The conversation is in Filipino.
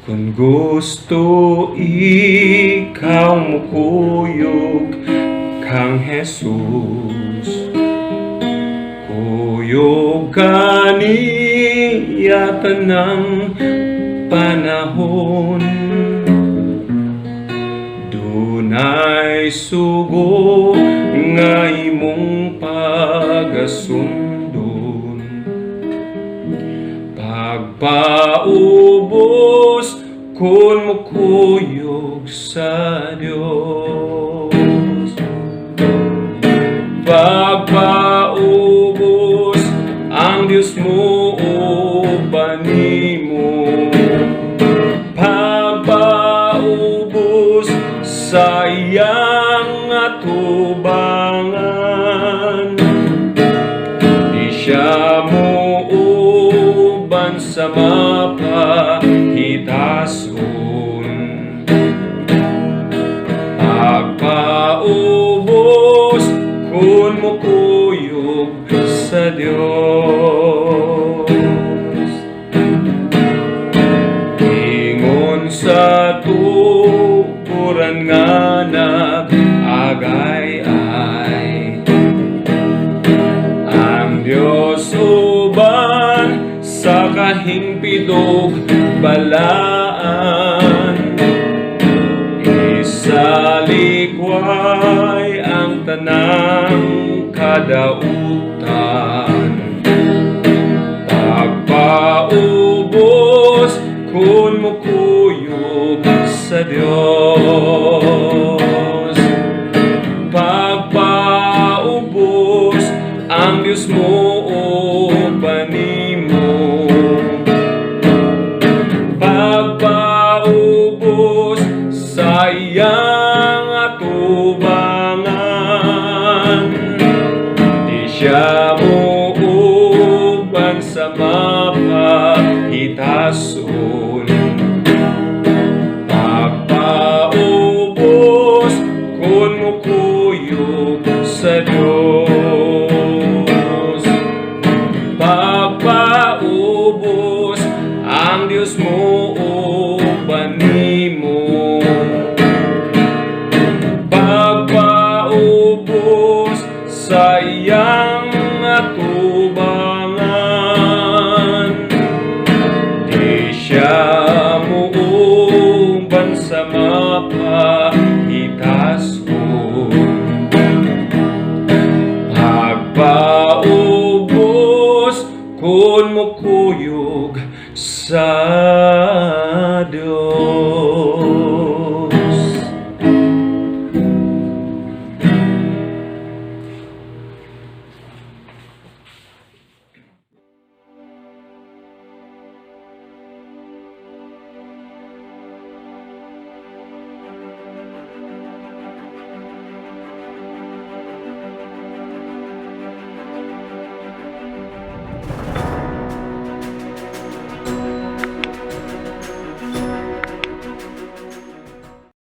Kung gusto ikaw mukuyog kang Jesus, kuyog ka niya tanang panahon. Dunay sugo nga imong pagasundon, pagpaubos kun mukuyog sa Dios. Pagpaubos ang Dios mo uban nimo, pagpaubos sa iyang atubangan. Di siya mo uban sa mapahitason, pagpaubos kun mukuyog sa Dios. Ingon sa tukuran nga nag-agay-ay, ang Dios uban sa kahingpidog balaan. Isalikway ang tanang kadautan, pagpaubos kun mukuyog sa Dios. Pagpaubos ang Dios mo uban nimo, pagpaubos sa iyang atubangan. Di siya mo uban sa mapahitason, pagpaubos kun mukuyog sa Dios. Pagpaubos ang Dios mo uban nimo, pagpaubos sa iyang atubangan. Di siya mo uban sa mapahitason, pagpaubos kun mukuyog sa